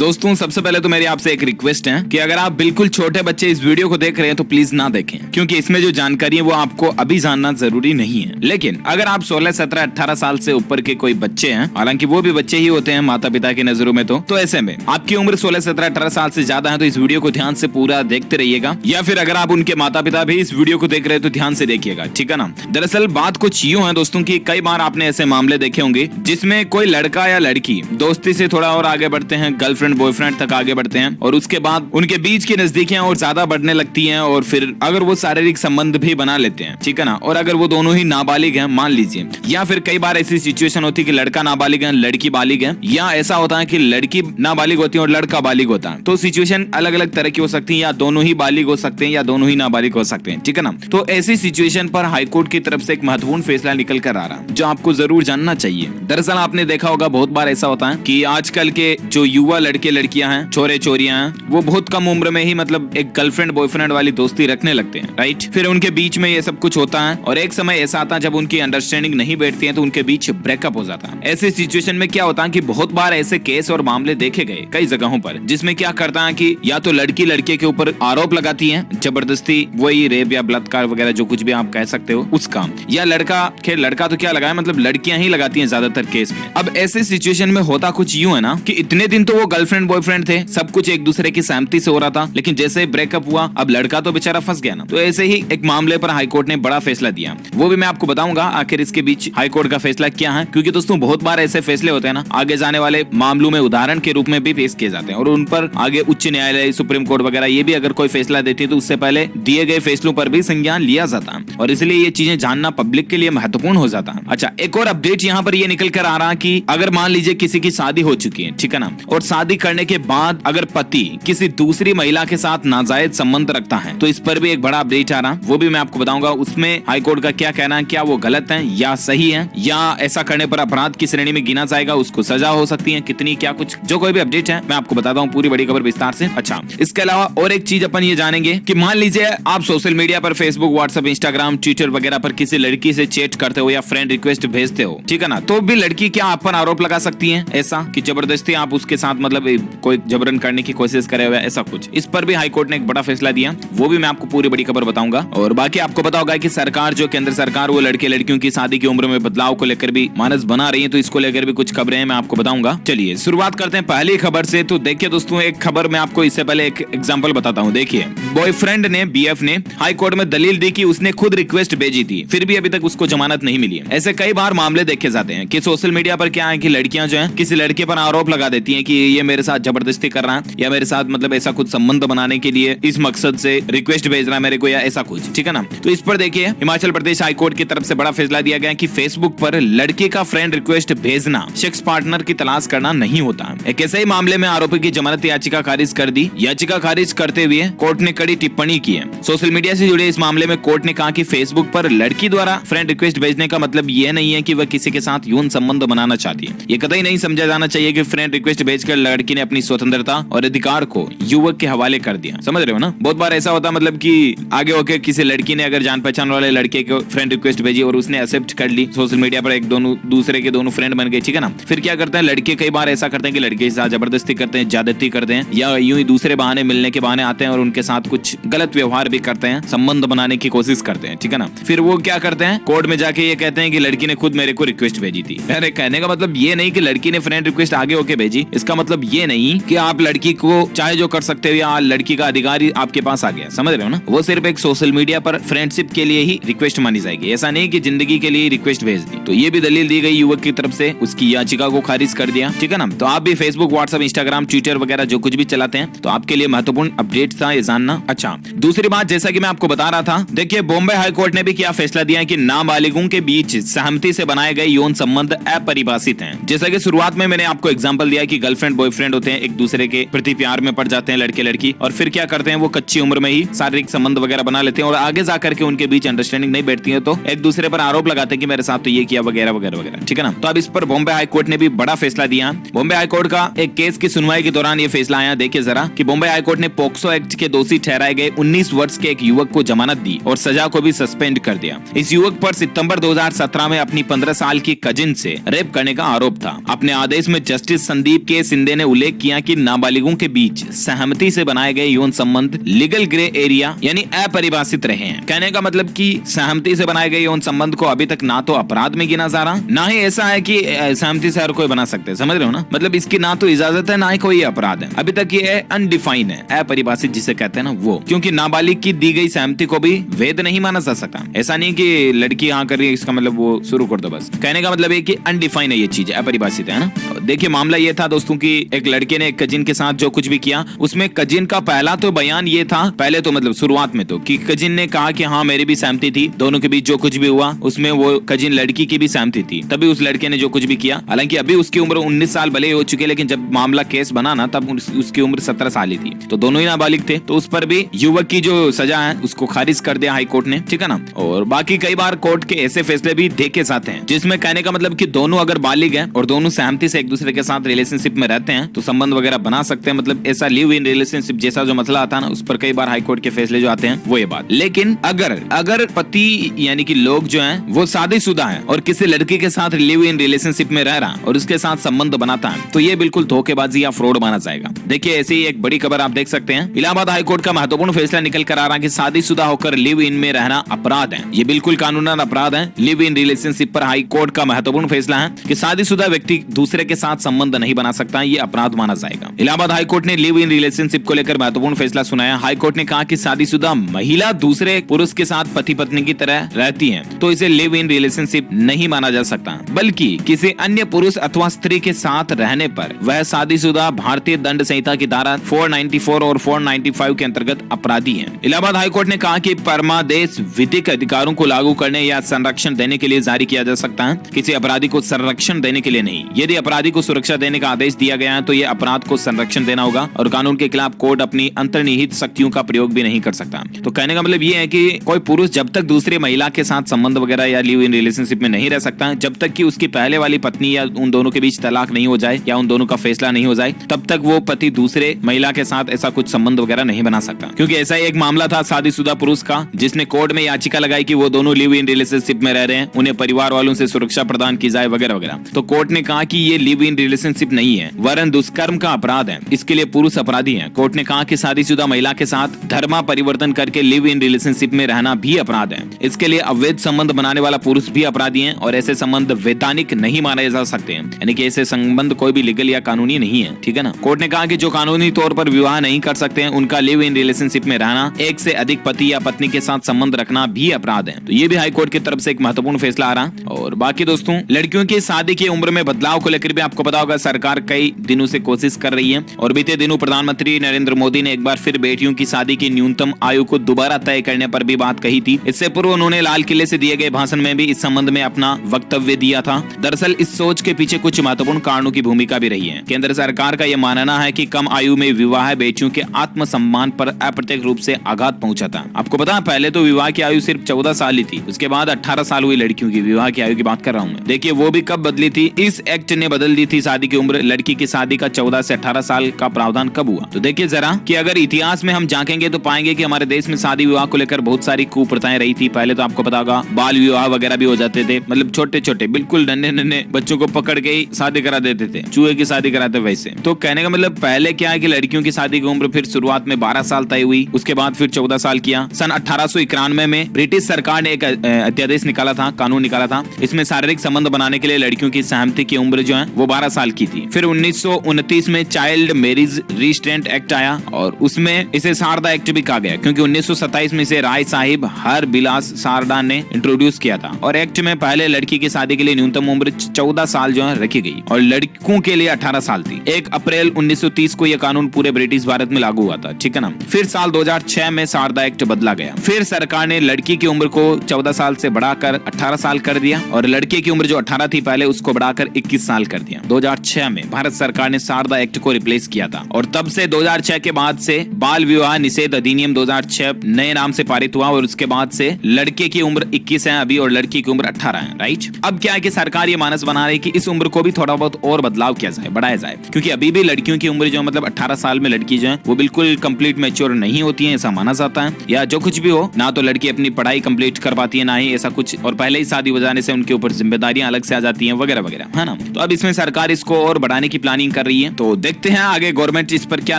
दोस्तों सबसे पहले तो मेरी आपसे एक रिक्वेस्ट है कि अगर आप बिल्कुल छोटे बच्चे इस वीडियो को देख रहे हैं तो प्लीज ना देखें, क्योंकि इसमें जो जानकारी है वो आपको अभी जानना जरूरी नहीं है। लेकिन अगर आप 16, 17, 18 साल से ऊपर के कोई बच्चे हैं, हालांकि वो भी बच्चे ही होते हैं माता पिता की नजरों में, तो ऐसे में आपकी उम्र 16, 17, 18 साल से ज्यादा है तो इस वीडियो को ध्यान से पूरा देखते रहिएगा। या फिर अगर आप उनके माता पिता भी इस वीडियो को देख रहे हैं तो ध्यान से देखिएगा, ठीक है ना। दरअसल बात कुछ यूं है दोस्तों की कई बार आपने ऐसे मामले देखे होंगे जिसमें कोई लड़का या लड़की दोस्ती से थोड़ा और आगे बढ़ते हैं, गर्लफ्रेंड बॉयफ्रेंड तक आगे बढ़ते हैं और उसके बाद उनके बीच की नजदीकियां और ज्यादा बढ़ने लगती हैं और फिर अगर वो शारीरिक संबंध भी बना लेते हैं, ठीक है ना, और अगर वो दोनों ही नाबालिग हैं मान लीजिए, या फिर कई बार ऐसी सिचुएशन होती है कि लड़का नाबालिग है लड़की बालिग है, या ऐसा होता है कि लड़की नाबालिग होती है और लड़का बालिग होता है, तो सिचुएशन अलग अलग तरह की हो सकती है, या दोनों ही बालिग हो सकते हैं या दोनों ही नाबालिग हो सकते हैं, ठीक है ना। तो ऐसी सिचुएशन पर हाईकोर्ट की तरफ से एक महत्वपूर्ण फैसला निकल कर आ रहा है जो आपको जरूर जानना चाहिए। दरअसल आपने देखा होगा बहुत बार ऐसा होता है कि आजकल के जो युवा लड़के लड़कियां हैं, छोरे चोरियां हैं, वो बहुत कम उम्र में ही मतलब एक गर्लफ्रेंड बॉयफ्रेंड वाली दोस्ती रखने लगते हैं, राइट। फिर उनके बीच में ये सब कुछ होता है और एक समय ऐसा आता है जब उनकी अंडरस्टैंडिंग नहीं बैठती है तो उनके बीच ब्रेकअप हो जाता है। ऐसे सिचुएशन में क्या होता है कि बहुत बार ऐसे केस और मामले देखे गए कई जगहों पर, जिसमें क्या करता है कि या तो लड़की लड़के के ऊपर आरोप लगाती है जबरदस्ती, वही रेप या बलात्कार वगैरह जो कुछ भी आप कह सकते हो उसका, या लड़का तो क्या लगाए मतलब लड़कियां ही लगाती हैं ज्यादातर केस में। अब ऐसे सिचुएशन में होता कुछ यूं है ना कि इतने दिन तो वो गर्लफ्रेंड बॉयफ्रेंड थे, सब कुछ एक दूसरे की सहमति से हो रहा था, लेकिन जैसे ब्रेकअप हुआ अब लड़का तो बेचारा फंस गया ना। तो ऐसे ही एक मामले पर हाईकोर्ट ने बड़ा फैसला दिया, वो भी मैं आपको बताऊंगा आखिर इसके बीच हाईकोर्ट का फैसला क्या है, क्योंकि दोस्तों बहुत बार ऐसे फैसले होते हैं ना आगे जाने वाले मामलों में उदाहरण के रूप में भी पेश किए जाते हैं और उन पर आगे उच्च न्यायालय, सुप्रीम कोर्ट वगैरह ये भी अगर कोई फैसला देती है तो उससे पहले दिए गए फैसलों पर भी संज्ञान लिया जाता है और इसलिए ये चीजें जानना पब्लिक के लिए महत्वपूर्ण हो जाता है। अच्छा, एक और अपडेट यहाँ पर ये निकल कर आ रहा कि अगर मान लीजिए किसी की शादी हो चुकी है, ठीक है ना, और शादी करने के बाद अगर पति किसी दूसरी महिला के साथ नाजायज संबंध रखता है तो इस पर भी एक बड़ा अपडेट आ रहा, वो भी मैं आपको बताऊंगा। उसमें हाईकोर्ट का क्या कहना है, क्या वो गलत है या सही है, या ऐसा करने पर अपराध की श्रेणी में गिना जाएगा, उसको सजा हो सकती है कितनी, क्या कुछ जो कोई भी अपडेट है मैं आपको बताता हूँ पूरी बड़ी खबर विस्तार से। अच्छा, इसके अलावा और एक चीज अपन ये जानेंगे कि मान लीजिए आप सोशल मीडिया पर फेसबुक, व्हाट्सएप, इंस्टाग्राम, ट्विटर वगैरह पर किसी लड़की से चैट करते हो या फ्रेंड रिक्वेस्ट भेजते हो, ठीक है ना, तो भी लड़की क्या आप पर आरोप लगा सकती है ऐसा कि जबरदस्ती आप उसके साथ मतलब कोई जबरन करने की कोशिश करे हुए ऐसा कुछ। इस पर भी हाईकोर्ट ने एक बड़ा फैसला दिया, वो भी मैं आपको पूरी बड़ी खबर बताऊंगा। और बाकी आपको पता होगा कि सरकार जो केंद्र सरकार वो लड़के लड़कियों की शादी की उम्र में बदलाव को लेकर भी मानस बना रही है, तो इसको लेकर भी कुछ खबरें हैं मैं आपको बताऊंगा। चलिए शुरुआत करते हैं पहली खबर से। तो देखिए दोस्तों, एक खबर मैं आपको इससे पहले एक एग्जाम्पल बताता हूँ। देखिए, बॉयफ्रेंड ने बीएफ ने हाई कोर्ट में दलील दी कि उसने खुद रिक्वेस्ट भेजी थी, फिर भी अभी तक उसको जमानत नहीं मिली है। ऐसे कई बार मामले देखे जाते हैं कि सोशल मीडिया पर क्या है कि लड़कियां जो है किसी लड़के पर आरोप लगा देती हैं कि ये मेरे साथ जबरदस्ती कर रहा है या मेरे साथ मतलब ऐसा कुछ संबंध बनाने के लिए इस मकसद से रिक्वेस्ट भेज रहा है मेरे को या ऐसा कुछ, ठीक है ना। तो इस पर देखिए हिमाचल प्रदेश हाईकोर्ट की तरफ से बड़ा फैसला दिया गया कि फेसबुक पर लड़के का फ्रेंड रिक्वेस्ट भेजना सेक्स पार्टनर की तलाश करना नहीं होता है। एक ऐसे ही मामले में आरोपी की जमानत याचिका खारिज कर दी। याचिका खारिज करते हुए कोर्ट ने कड़ी टिप्पणी की है। सोशल मीडिया से जुड़े इस मामले में कोर्ट ने कहा कि फेसबुक पर लड़की द्वारा फ्रेंड रिक्वेस्ट भेजने का मतलब ये नहीं है कि वह किसी के साथ यौन संबंध बनाना चाहती है। ये कतई नहीं समझा जाना चाहिए कि फ्रेंड रिक्वेस्ट भेजकर लड़की ने अपनी स्वतंत्रता और अधिकार को युवक के हवाले कर दिया। समझ रहे हो ना, बहुत बार ऐसा होता है मतलब कि आगे होकर किसी लड़की ने अगर जान पहचान वाले लड़के को फ्रेंड रिक्वेस्ट भेजी और उसने एक्सेप्ट कर ली, सोशल मीडिया पर एक दोनों दूसरे के दोनों फ्रेंड बन गए, ठीक है ना। फिर क्या करते हैं लड़के, कई बार ऐसा करते हैं कि लड़के के साथ जबरदस्ती करते हैं, ज्यादती करते हैं या यूं ही दूसरे बहाने मिलने के बहाने आते हैं और उनके साथ कुछ गलत व्यवहार भी करते हैं, संबंध बनाने की कोशिश करते हैं, ठीक है ना। फिर वो क्या करते हैं कोर्ट में जाके ये कहते हैं कि लड़की ने खुद मेरे को रिक्वेस्ट भेजी थी। अरे कहने का मतलब ये नहीं कि लड़की ने फ्रेंड रिक्वेस्ट आगे होके भेजी, इसका मतलब ये नहीं कि आप लड़की को चाहे जो कर सकते हो या लड़की का अधिकार आपके पास आ गया। समझ रहे हो ना, वो सिर्फ एक सोशल मीडिया पर फ्रेंडशिप के लिए ही रिक्वेस्ट मानी जाएगी, ऐसा नहीं कि जिंदगी के लिए रिक्वेस्ट भेज दी। तो ये भी दलील दी गई युवक की तरफ से, उसकी याचिका को खारिज कर दिया, ठीक है ना। तो आप भी फेसबुक, व्हाट्सएप, इंस्टाग्राम, ट्विटर वगैरह जो कुछ भी चलाते हैं तो आपके लिए महत्वपूर्ण अपडेट था ये जानना। अच्छा, दूसरी बात जैसा कि मैं आपको बता रहा था, देखिए बॉम्बे हाई कोर्ट ने भी क्या फैसला दिया कि नाबालिगों के बीच सहमति से बनाए गए यौन संबंध अपरिभाषित हैं। जैसा कि शुरुआत में मैंने आपको एग्जांपल दिया कि गर्लफ्रेंड बॉयफ्रेंड होते हैं, एक दूसरे के प्रति प्यार में पड़ जाते हैं लड़के लड़की, और फिर क्या करते हैं वो कच्ची उम्र में ही शारीरिक संबंध वगैरह बना लेते हैं और आगे जाकर के उनके बीच अंडरस्टैंडिंग नहीं बैठती है तो एक दूसरे पर आरोप लगाते हैं कि मेरे साथ तो ये किया वगैरह वगैरह वगैरह, ठीक है ना। तो अब इस पर बॉम्बे हाई कोर्ट ने भी बड़ा फैसला दिया। बॉम्बे हाई कोर्ट का एक केस की सुनवाई के दौरान ये फैसला आया। देखिए जरा कि बॉम्बे हाई कोर्ट ने पोक्सो एक्ट के दोषी ठहराए गए 19 वर्ष के एक युवक को जमानत दी और सजा को भी सस्पेंड कर दिया। इस युवक पर सितंबर 2017 में अपनी 15 साल की कजिन से रेप करने का आरोप था। अपने आदेश में जस्टिस संदीप के सिंधे ने उल्लेख किया कि नाबालिगों के बीच सहमति से बनाए गए यौन संबंध लीगल ग्रे एरिया यानी अपरिभाषित रहे हैं। कहने का मतलब कि सहमति से बनाए गए यौन संबंध को अभी तक ना तो अपराध में गिना जा रहा, ना ही ऐसा है कि सहमति से हर कोई बना सकते हैं, समझ रहे हो ना। मतलब इसकी ना तो इजाजत है ना ही कोई अपराध है, अभी तक ये अनडिफाइन है, अपरिभाषित जिसे कहते हैं ना वो, क्योंकि नाबालिग की दी गई सहमति को भी वैध नहीं माना जा सकता। ऐसा नहीं कि लड़की हाँ कर रही है इसका मतलब वो शुरू कर दो बस। कहने का मतलब है कि अनडिफाइन है ये चीज, अपरिभाषित है ना। देखिए मामला ये था दोस्तों कि एक लड़के ने एक कजिन के साथ जो कुछ भी किया, उसमें कजिन का पहला तो बयान ये था, पहले तो मतलब शुरुआत में तो कि कजिन ने कहा कि हाँ मेरी भी सहमति थी, दोनों के बीच जो कुछ भी हुआ उसमें वो कजिन लड़की की भी सहमति थी, तभी उस लड़के ने जो कुछ भी किया। हालांकि अभी उसकी उम्र 19 साल भले हो चुके, लेकिन जब मामला केस बना ना तब उसकी उम्र 17 साल ही थी, तो दोनों ही नाबालिग थे। तो उस पर भी युवक की जो सजा है उसको खारिज कर दिया हाई कोर्ट ने, ठीक है ना। और बाकी कई बार कोर्ट के ऐसे फैसले भी देखे जाते हैं जिसमें कहने का मतलब कि दोनों अगर बालिग हैं और दोनों सहमति से एक दूसरे के साथ रिलेशनशिप में रहते हैं तो संबंध वगैरह बना सकते हैं। मतलब ऐसा लिव इन रिलेशनशिप जैसा जो मसला आता है ना, उस पर कई बार हाई कोर्ट के फैसले जो आते हैं वो ये बात। लेकिन अगर पति यानी कि लोग जो हैं वो शादीशुदा हैं और किसी लड़की के साथ लिव इन रिलेशनशिप में रह रहा और उसके साथ संबंध बनाता है तो ये बिल्कुल धोखेबाजी या फ्रॉड माना जाएगा। देखिए ऐसी ही एक बड़ी खबर आप देख सकते हैं, इलाहाबाद हाई कोर्ट का महत्वपूर्ण फैसला निकल कर आ रहा है कि शादीशुदा होकर लिव इन में रहना अपराध है। ये बिल्कुल कानूनन अपराध है। लिव इन रिलेशनशिप पर हाई कोर्ट का महत्वपूर्ण फैसला है कि शादीशुदा व्यक्ति दूसरे के साथ संबंध नहीं बना सकता, ये अपराध माना जाएगा। इलाहाबाद हाई कोर्ट ने लिव इन रिलेशनशिप को लेकर महत्वपूर्ण फैसला सुनाया। हाई कोर्ट ने कहा कि शादीशुदा महिला दूसरे पुरुष के साथ पति पत्नी की तरह रहती है तो इसे लिव इन रिलेशनशिप नहीं माना जा सकता, बल्कि किसी अन्य पुरुष अथवा स्त्री के साथ रहने पर वह शादीशुदा भारतीय दंड संहिता की धारा 494 और 495 के अंतर्गत अपराधी है। इलाहाबाद हाई कोर्ट ने कहा कि परमादेश विधिक अधिकारों को लागू करने या संरक्षण देने के लिए जारी किया जा सकता है, किसी अपराधी को संरक्षण देने के लिए नहीं। यदि अपराधी को सुरक्षा देने का आदेश दिया गया है तो यह अपराध को संरक्षण देना होगा और कानून के खिलाफ कोर्ट अपनी अंतर्निहित शक्तियों का प्रयोग भी नहीं कर सकता। तो कहने का मतलब ये है कि कोई पुरुष जब तक दूसरी महिला के साथ संबंध वगैरह या लिव इन रिलेशनशिप में नहीं रह सकता, जब तक कि उसकी पहले वाली पत्नी या उन दोनों के बीच तलाक नहीं हो जाए या उन दोनों का फैसला नहीं हो जाए, तब तक वो पति दूसरे महिला के साथ ऐसा कुछ संबंध वगैरह नहीं बना सकता। क्योंकि ऐसा ही एक मामला था शादीशुदा पुरुष का जिसने कोर्ट में याचिका लगाई कि वो दोनों लिव इन रिलेशनशिप में रह रहे हैं, उन्हें परिवार वालों से सुरक्षा प्रदान की जाए वगैरह वगैरह। तो कोर्ट ने कहा कि ये लिव इन रिलेशनशिप नहीं है वरन दुष्कर्म का अपराध है, इसके लिए पुरुष अपराधी है। कोर्ट ने कहा कि शादीशुदा महिला के साथ धर्मा परिवर्तन करके लिव इन रिलेशनशिप में रहना भी अपराध है, इसके लिए अवैध संबंध बनाने वाला पुरुष भी अपराधी है और ऐसे संबंध वैधानिक नहीं माने जा सकते हैं, यानी कि ऐसे संबंध कोई भी लीगल या कानूनी नहीं है, ठीक है ना। कोर्ट ने कहा कि जो कानूनी तौर पर विवाह नहीं कर सकते हैं उनका लिव इन रिलेशनशिप में रहना, एक से अधिक पति या पत्नी के साथ संबंध रखना भी अपराध है। तो ये भी हाई कोर्ट की तरफ से एक महत्वपूर्ण फैसला आ रहा। और बाकी दोस्तों लड़कियों की शादी की उम्र में बदलाव को लेकर भी आपको पता होगा सरकार कई दिनों से कोशिश कर रही है और बीते दिनों प्रधानमंत्री नरेंद्र मोदी ने एक बार फिर बेटियों की शादी की न्यूनतम आयु को दोबारा तय करने पर भी बात कही थी। इससे पूर्व उन्होंने लाल किले से दिए गए भाषण में भी इस संबंध में अपना वक्तव्य दिया था। दरअसल इस सोच के पीछे कुछ महत्वपूर्ण कारणों की भूमिका भी रही है। केंद्र सरकार का यह मानना है कि कम आयु में विवाह बेटियों के आत्मसम्मान पर अप्रत्यक्ष रूप से आघात पहुंचाता। आपको पता है पहले तो विवाह की आयु सिर्फ 14 साल ही थी, उसके बाद 18 साल हुई लड़कियों की विवाह की आयु की बात कर रहा हूँ मैं। देखिए वो भी कब बदली थी, इस एक्ट ने बदल दी थी शादी की उम्र। लड़की की शादी का 14 से 18 साल का प्रावधान कब हुआ, तो देखिए जरा कि अगर इतिहास में हम झांकेंगे तो पाएंगे कि हमारे देश में शादी विवाह को लेकर बहुत सारी कुप्रथाएं रही थी। पहले तो आपको पता होगा बाल विवाह वगैरह भी हो जाते थे, मतलब छोटे छोटे बिल्कुल नन्हे नन्हे बच्चों को पकड़ के ही शादी करा देते थे, चूहे की शादी कराते वैसे। तो कहने का मतलब पहले क्या है कि लड़कियों की शादी की उम्र फिर शुरुआत में 12 साल तय हुई, उसके बाद फिर 14 साल किया। सन 1891 में ब्रिटिश सरकार ने एक अध्यादेश निकाला था, कानून निकाला था। इसमें शारीरिक संबंध बनाने के लिए लड़कियों की सहमति की उम्र जो है वो 12 साल की थी। फिर 1929 में चाइल्ड मैरिज रिस्ट्रेंट एक्ट आया और उसमें इसे शारदा एक्ट भी कहा गया, क्योंकि 1927 में इसे राय साहिब हर बिलास शारदा ने इंट्रोड्यूस किया था। और एक्ट में पहले लड़की की शादी के लिए न्यूनतम उम्र 14 साल जो है रखी गई और लड़कों के लिए 18 साल थी। 1 अप्रैल 1930 को यह कानून पूरे ब्रिटिश भारत में लागू हुआ था, ठीक है ना। फिर साल 2006 में शारदा एक्ट बदला गया। फिर सरकार ने लड़की की उम्र को 14 साल से बढ़ाकर 18 साल कर दिया और लड़के की उम्र जो 18 थी पहले उसको बढ़ाकर 21 साल कर दिया। 2006 में भारत सरकार ने शारदा एक्ट को रिप्लेस किया था और तब से 2006 के बाद से बाल विवाह निषेध अधिनियम 2006 नए नाम से पारित हुआ और उसके बाद से लड़के की उम्र 21 है अभी और लड़की की उम्र 18 है, राइट। अब क्या है कि सरकार ये मानस बना रही है कि इस उम्र को भी थोड़ा बहुत और बदलाव किया जाए, बढ़ाया जाए, क्योंकि अभी भी लड़कियों की उम्र जो मतलब 18 साल में लड़की जो है वो बिल्कुल कंप्लीट मैच्योर नहीं होती है, ऐसा माना जाता है। या जो कुछ भी हो, ना तो लड़की अपनी पढ़ाई कंप्लीट कर पाती है ना ही ऐसा कुछ, और पहले ही शादी हो जाने से उनके ऊपर जिम्मेदारियां अलग से आ जाती हैं वगैरह वगैरह, है ना। तो अब इसमें सरकार इसको और बढ़ाने की प्लानिंग प्लानिंग कर रही है। तो देखते हैं आगे गवर्नमेंट इस पर क्या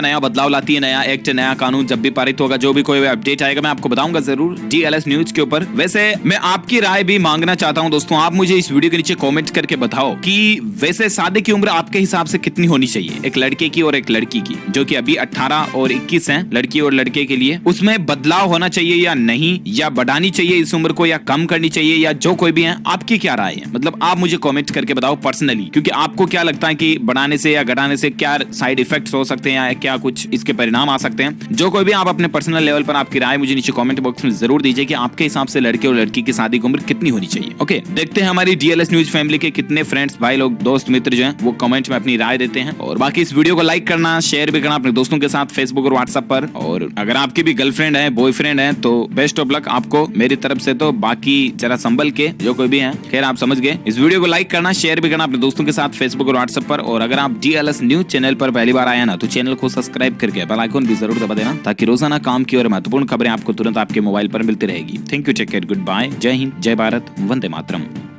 नया बदलाव लाती है, नया एक्ट, नया कानून जब भी पारित होगा, जो भी कोई अपडेट आएगा मैं आपको बताऊंगा जरूर DLS न्यूज के ऊपर। वैसे मैं आपकी राय भी मांगना चाहता हूं दोस्तों, आप मुझे इस वीडियो के नीचे कमेंट करके बताओ कि वैसे शादी की उम्र आपके हिसाब से कितनी होनी चाहिए, एक लड़के की और एक लड़की की, जो कि अभी 18 और 21 है लड़की और लड़के के लिए। उसमें बदलाव होना चाहिए या नहीं, या बढ़ानी चाहिए इस उम्र को, या कम करनी चाहिए, या जो कोई भी है आपकी क्या राय है, मतलब आप मुझे कमेंट करके बताओ पर्सनली, क्योंकि आपको क्या लगता है कि बढ़ाने से या घटाने से क्या साइड इफेक्ट्स हो सकते हैं या क्या कुछ इसके परिणाम आ सकते हैं। जो कोई भी आप अपने पर्सनल लेवल पर आपकी राय मुझे नीचे कमेंट बॉक्स में जरूर दीजिए कि आपके हिसाब से लड़के और लड़की की शादी की उम्र कितनी होनी चाहिए। ओके, देखते हैं हमारी DLS न्यूज फैमिली के कितने फ्रेंड्स, भाई लोग, दोस्त मित्र जो हैं वो कमेंट में अपनी राय देते हैं। और बाकी इस वीडियो को लाइक करना, शेयर भी करना अपने दोस्तों के साथ फेसबुक और व्हाट्सएप पर। और अगर आपकी भी गर्लफ्रेंड है, बॉयफ्रेंड है, तो बेस्ट ऑफ लक आपको मेरी तरफ से। तो बाकी जरा संभल के, जो कोई भी है, खैर आप समझ गए। इस वीडियो को लाइक करना, शेयर भी करना अपने दोस्तों के साथ फेसबुक और व्हाट्सएप पर। और अगर आप DLS न्यूज चैनल पर पहली बार आए ना, तो चैनल को सब्सक्राइब करके बेल आइकन भी जरूर दबा देना, ताकि रोजाना काम की और महत्वपूर्ण खबरें आपको तुरंत आपके मोबाइल पर मिलती रहेगी। Thank you, take care, good bye, जय हिंद, जय भारत, वंदे मातरम।